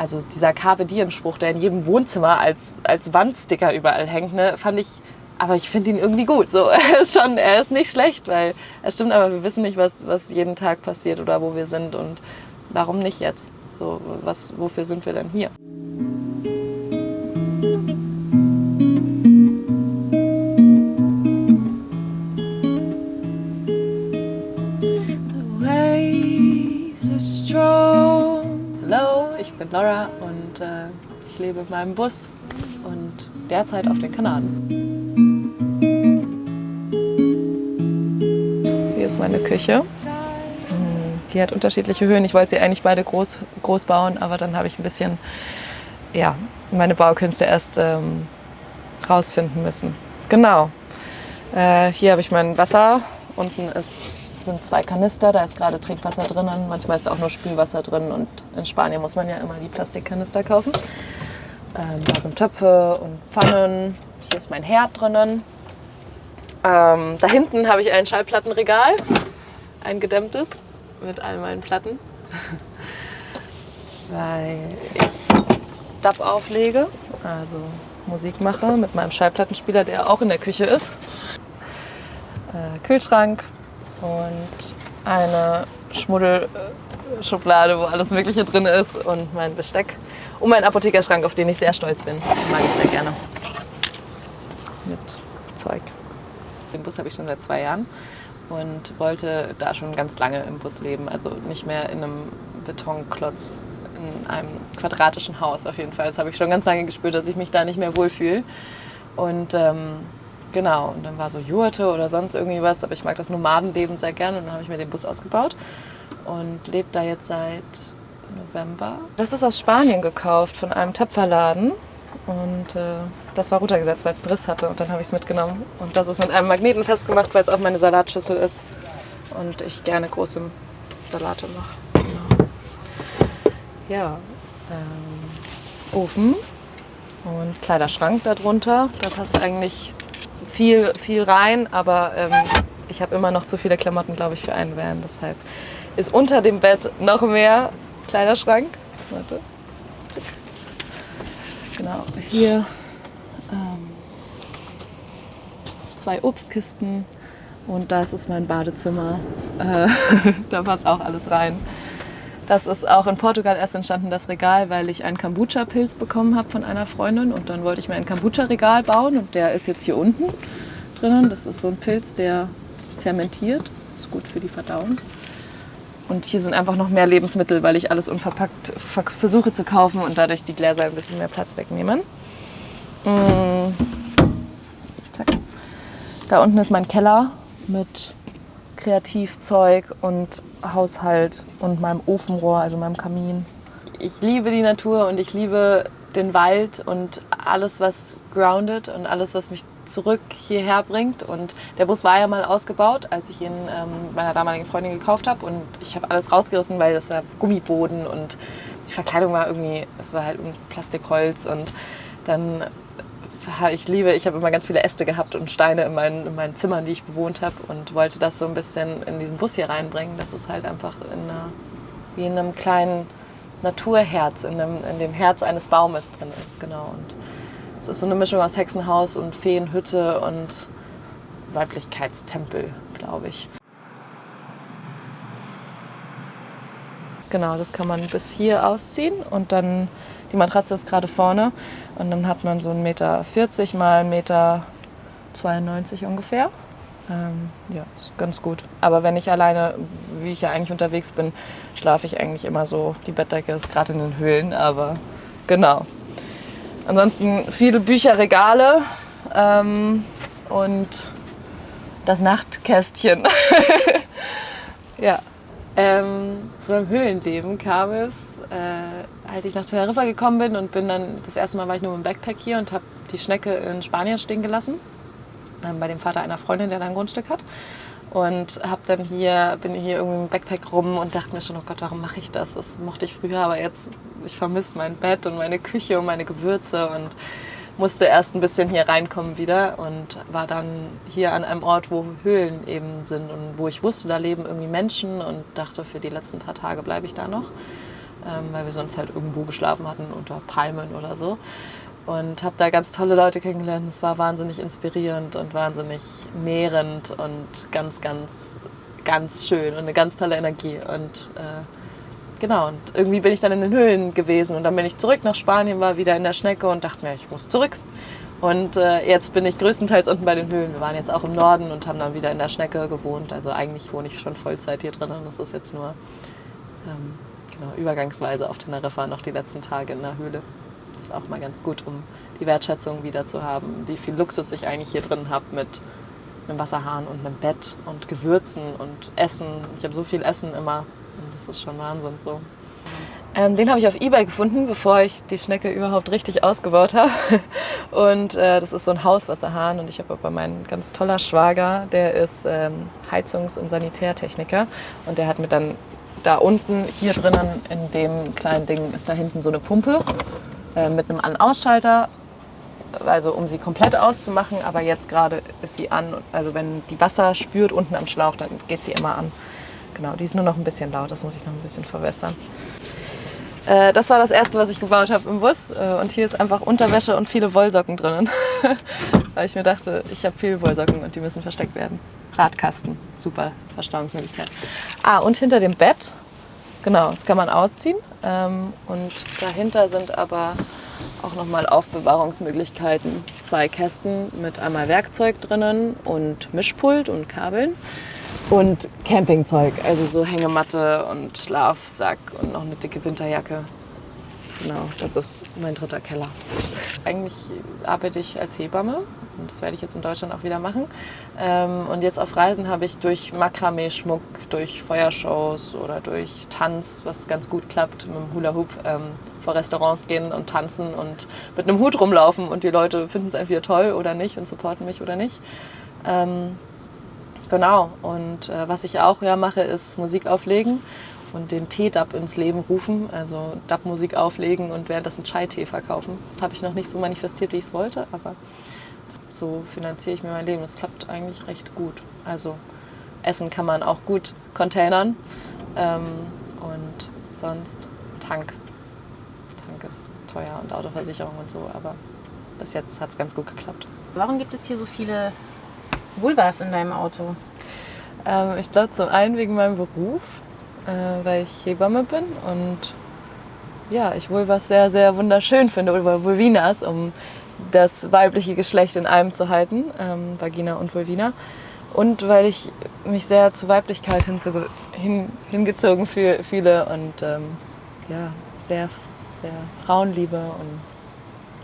also dieser Carpe Diem-Spruch, der in jedem Wohnzimmer als Wandsticker überall hängt, ne, fand ich, aber ich finde ihn irgendwie gut. So, er ist nicht schlecht, weil es stimmt, aber wir wissen nicht, was jeden Tag passiert oder wo wir sind und warum nicht jetzt? So, wofür sind wir denn hier? Hallo, ich bin Laura und ich lebe in meinem Bus und derzeit auf den Kanaren. Hier ist meine Küche. Die hat unterschiedliche Höhen. Ich wollte sie eigentlich beide groß bauen, aber dann habe ich ein bisschen meine Baukünste erst rausfinden müssen. Genau. Hier habe ich mein Wasser. Unten sind 2 Kanister, da ist gerade Trinkwasser drinnen. Manchmal ist auch nur Spülwasser drin und in Spanien muss man ja immer die Plastikkanister kaufen. Da sind Töpfe und Pfannen. Hier ist mein Herd drinnen. Da hinten habe ich ein Schallplattenregal, ein gedämmtes, mit all meinen Platten, weil ich Dub auflege, also Musik mache mit meinem Schallplattenspieler, der auch in der Küche ist. Kühlschrank und eine Schmuddelschublade, wo alles Mögliche drin ist und mein Besteck und mein Apothekerschrank, auf den ich sehr stolz bin. Den mag ich sehr gerne. Mit Zeug. Den Bus habe ich schon seit 2 Jahren und wollte da schon ganz lange im Bus leben. Also nicht mehr in einem Betonklotz, in einem quadratischen Haus auf jeden Fall. Das habe ich schon ganz lange gespürt, dass ich mich da nicht mehr wohlfühle. Und genau, und dann war so Jurte oder sonst irgendwie was, aber ich mag das Nomadenleben sehr gerne und dann habe ich mir den Bus ausgebaut und lebe da jetzt seit November. Das ist aus Spanien gekauft, von einem Töpferladen. Und das war runtergesetzt, weil es einen Riss hatte und dann habe ich es mitgenommen. Und das ist mit einem Magneten festgemacht, weil es auch meine Salatschüssel ist und ich gerne große Salate mache. Genau. Ja, Ofen und Kleiderschrank darunter. Da passt eigentlich viel rein, aber ich habe immer noch zu viele Klamotten, glaube ich, für einen Van. Deshalb ist unter dem Bett noch mehr Kleiderschrank. Warte. Genau, hier 2 Obstkisten und das ist mein Badezimmer. Da passt auch alles rein. Das ist auch in Portugal erst entstanden, das Regal, weil ich einen Kombucha-Pilz bekommen habe von einer Freundin und dann wollte ich mir ein Kombucha-Regal bauen und der ist jetzt hier unten drinnen. Das ist so ein Pilz, der fermentiert, ist gut für die Verdauung. Und hier sind einfach noch mehr Lebensmittel, weil ich alles unverpackt versuche zu kaufen und dadurch die Gläser ein bisschen mehr Platz wegnehmen. Zack. Da unten ist mein Keller mit Kreativzeug und Haushalt und meinem Ofenrohr, also meinem Kamin. Ich liebe die Natur und ich liebe den Wald und alles, was grounded und alles, was mich zurück hierher bringt. Und der Bus war ja mal ausgebaut, als ich ihn meiner damaligen Freundin gekauft habe. Und ich habe alles rausgerissen, weil das war Gummiboden und die Verkleidung war irgendwie, es war halt Plastikholz. Und dann ich habe immer ganz viele Äste gehabt und Steine in meinen Zimmern, die ich bewohnt habe und wollte das so ein bisschen in diesen Bus hier reinbringen, dass es halt einfach wie in einem kleinen Naturherz, in dem Herz eines Baumes drin ist, genau. Und es ist so eine Mischung aus Hexenhaus und Feenhütte und Weiblichkeitstempel, glaube ich. Genau, das kann man bis hier ausziehen und dann, die Matratze ist gerade vorne und dann hat man so 1,40 Meter mal 1,92 Meter ungefähr. Ja, ist ganz gut. Aber wenn ich alleine, wie ich ja eigentlich unterwegs bin, schlafe ich eigentlich immer so. Die Bettdecke ist gerade in den Höhlen, aber genau. Ansonsten viele Bücherregale und das Nachtkästchen. Ja. Zum Höhlenleben kam es, als ich nach Teneriffa gekommen bin und das erste Mal war ich nur mit dem Backpack hier und habe die Schnecke in Spanien stehen gelassen. Bei dem Vater einer Freundin, der da ein Grundstück hat. Und bin hier irgendwie im Backpack rum und dachte mir schon, oh Gott, warum mache ich das? Das mochte ich früher, aber jetzt, ich vermisse mein Bett und meine Küche und meine Gewürze und musste erst ein bisschen hier reinkommen wieder und war dann hier an einem Ort, wo Höhlen eben sind und wo ich wusste, da leben irgendwie Menschen und dachte, für die letzten paar Tage bleibe ich da noch. weil wir sonst halt irgendwo geschlafen hatten, unter Palmen oder so. Und habe da ganz tolle Leute kennengelernt. Es war wahnsinnig inspirierend und wahnsinnig nährend und ganz, ganz, ganz schön und eine ganz tolle Energie. Und genau, und irgendwie bin ich dann in den Höhlen gewesen und dann bin ich zurück nach Spanien, war wieder in der Schnecke und dachte mir, ich muss zurück. Und jetzt bin ich größtenteils unten bei den Höhlen. Wir waren jetzt auch im Norden und haben dann wieder in der Schnecke gewohnt. Also eigentlich wohne ich schon Vollzeit hier drin und das ist jetzt nur genau, übergangsweise auf Teneriffa noch die letzten Tage in der Höhle. Das ist auch mal ganz gut, um die Wertschätzung wieder zu haben, wie viel Luxus ich eigentlich hier drin habe mit einem Wasserhahn und einem Bett und Gewürzen und Essen. Ich habe so viel Essen immer und das ist schon Wahnsinn so. Den habe ich auf eBay gefunden, bevor ich die Schnecke überhaupt richtig ausgebaut habe. Und das ist so ein Hauswasserhahn und ich habe aber meinen ganz toller Schwager, der ist Heizungs- und Sanitärtechniker und der hat mir dann da unten, hier drinnen in dem kleinen Ding, ist da hinten so eine Pumpe mit einem An-Ausschalter, also um sie komplett auszumachen, aber jetzt gerade ist sie an. Also wenn die Wasser spürt unten am Schlauch, dann geht sie immer an. Genau, die ist nur noch ein bisschen laut, das muss ich noch ein bisschen verwässern. Das war das erste, was ich gebaut habe im Bus. Und hier ist einfach Unterwäsche und viele Wollsocken drinnen. Weil ich mir dachte, ich habe viele Wollsocken und die müssen versteckt werden. Radkasten, super Verstauungsmöglichkeit. Und hinter dem Bett, genau, das kann man ausziehen. Und dahinter sind aber auch nochmal Aufbewahrungsmöglichkeiten. 2 Kästen mit einmal Werkzeug drinnen und Mischpult und Kabeln. Und Campingzeug, also so Hängematte und Schlafsack und noch eine dicke Winterjacke. Genau, das ist mein 3. Keller. Eigentlich arbeite ich als Hebamme und das werde ich jetzt in Deutschland auch wieder machen. Und jetzt auf Reisen habe ich durch Makramee-Schmuck, durch Feuershows oder durch Tanz, was ganz gut klappt, mit dem Hula Hoop vor Restaurants gehen und tanzen und mit einem Hut rumlaufen und die Leute finden es entweder toll oder nicht und supporten mich oder nicht. Genau, und was ich auch mache, ist Musik auflegen und den Tee-Dub ins Leben rufen, also Dub-Musik auflegen und währenddessen Chai-Tee verkaufen. Das habe ich noch nicht so manifestiert, wie ich es wollte, aber so finanziere ich mir mein Leben. Das klappt eigentlich recht gut. Also Essen kann man auch gut containern und sonst Tank. Tank ist teuer und Autoversicherung und so, aber bis jetzt hat es ganz gut geklappt. Warum gibt es hier so viele Vulvas in deinem Auto? Ich glaube zum einen wegen meinem Beruf, weil ich Hebamme bin und ja, ich Vulvas sehr, sehr wunderschön finde, oder Vulvinas, um das weibliche Geschlecht in einem zu halten, Vagina und Vulvina. Und weil ich mich sehr zur Weiblichkeit hingezogen fühle und ja, sehr, sehr Frauenliebe und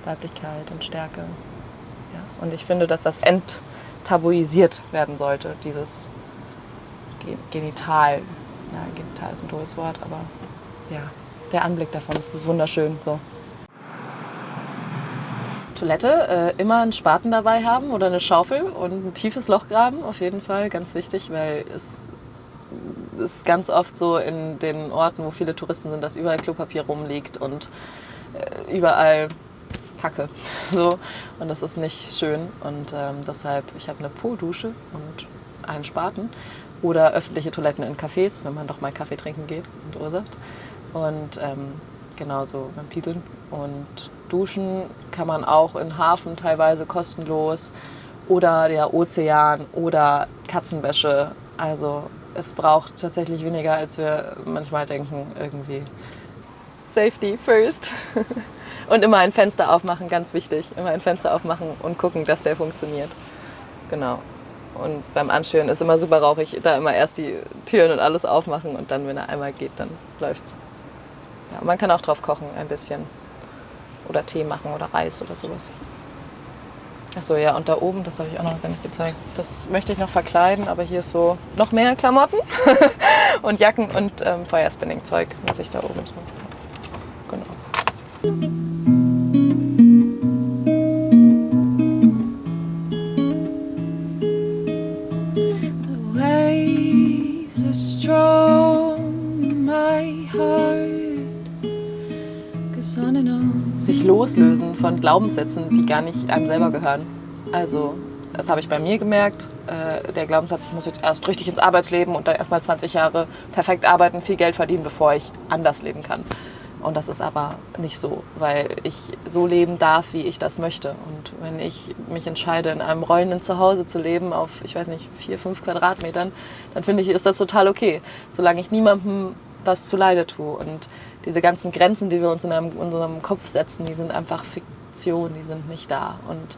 Weiblichkeit und Stärke. Ja. Und ich finde, dass das enttabuisiert werden sollte, dieses Genital. Na, Genital ist ein doofes Wort, aber ja, der Anblick davon, das ist wunderschön. So. Toilette, immer einen Spaten dabei haben oder eine Schaufel und ein tiefes Loch graben, auf jeden Fall, ganz wichtig, weil es ist ganz oft so in den Orten, wo viele Touristen sind, dass überall Klopapier rumliegt und überall Kacke. So. Und das ist nicht schön und deshalb, ich habe eine Po-Dusche und einen Spaten oder öffentliche Toiletten in Cafés, wenn man doch mal Kaffee trinken geht und Ursaft. Und genauso beim Pieseln. Und duschen kann man auch in Hafen teilweise kostenlos oder der Ozean oder Katzenwäsche. Also es braucht tatsächlich weniger, als wir manchmal denken irgendwie. Safety first. Und immer ein Fenster aufmachen, ganz wichtig. Immer ein Fenster aufmachen und gucken, dass der funktioniert. Genau. Und beim Anschüren ist immer super rauchig. Da immer erst die Türen und alles aufmachen und dann, wenn er einmal geht, dann läuft's. Ja, man kann auch drauf kochen ein bisschen. Oder Tee machen oder Reis oder sowas. Achso, ja, und da oben, das habe ich auch noch gar nicht gezeigt. Das möchte ich noch verkleiden, aber hier ist so noch mehr Klamotten und Jacken und Feuerspinning-Zeug, was ich da oben so habe. Genau. Sich loslösen von Glaubenssätzen, die gar nicht einem selber gehören. Also das habe ich bei mir gemerkt, der Glaubenssatz, ich muss jetzt erst richtig ins Arbeitsleben und dann erstmal 20 Jahre perfekt arbeiten, viel Geld verdienen, bevor ich anders leben kann. Und das ist aber nicht so, weil ich so leben darf, wie ich das möchte. Und wenn ich mich entscheide, in einem rollenden Zuhause zu leben, auf, ich weiß nicht, 4, 5 Quadratmetern, dann finde ich, ist das total okay, solange ich niemandem was zuleide tue. Und diese ganzen Grenzen, die wir uns in unserem Kopf setzen, die sind einfach Fiktion, die sind nicht da. Und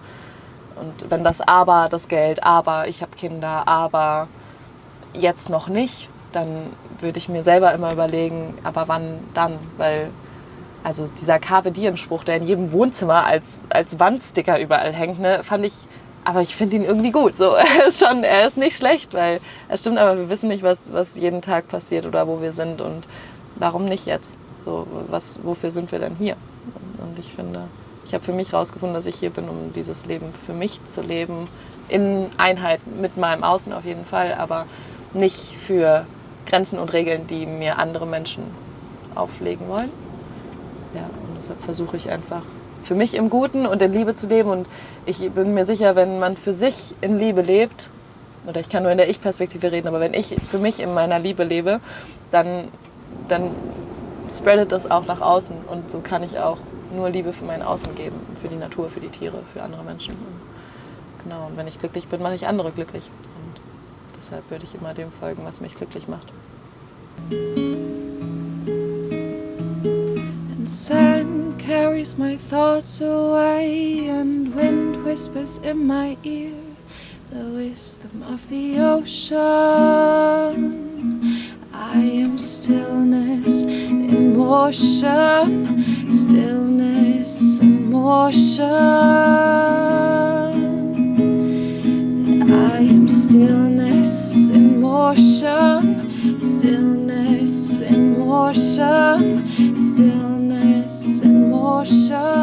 wenn das aber das Geld, aber ich habe Kinder, aber jetzt noch nicht, dann würde ich mir selber immer überlegen, aber wann dann? Weil, also dieser Carpe Diem-Spruch, der in jedem Wohnzimmer als Wandsticker überall hängt, ne, fand ich, aber ich finde ihn irgendwie gut. So, er ist nicht schlecht, weil es stimmt, aber wir wissen nicht, was jeden Tag passiert oder wo wir sind und warum nicht jetzt? So, wofür sind wir denn hier? Und ich finde, ich habe für mich herausgefunden, dass ich hier bin, um dieses Leben für mich zu leben, in Einheit mit meinem Außen auf jeden Fall, aber nicht für Grenzen und Regeln, die mir andere Menschen auflegen wollen. Ja, und deshalb versuche ich einfach für mich im Guten und in Liebe zu leben. Und ich bin mir sicher, wenn man für sich in Liebe lebt, oder ich kann nur in der Ich-Perspektive reden, aber wenn ich für mich in meiner Liebe lebe, dann spreadet das auch nach außen. Und so kann ich auch nur Liebe für mein Außen geben, für die Natur, für die Tiere, für andere Menschen. Und genau, und wenn ich glücklich bin, mache ich andere glücklich. Und deshalb würde ich immer dem folgen, was mich glücklich macht. And sand carries my thoughts away, and wind whispers in my ear the wisdom of the ocean. I am stillness in motion, stillness in motion. I am stillness in motion, stillness in motion, stillness in motion.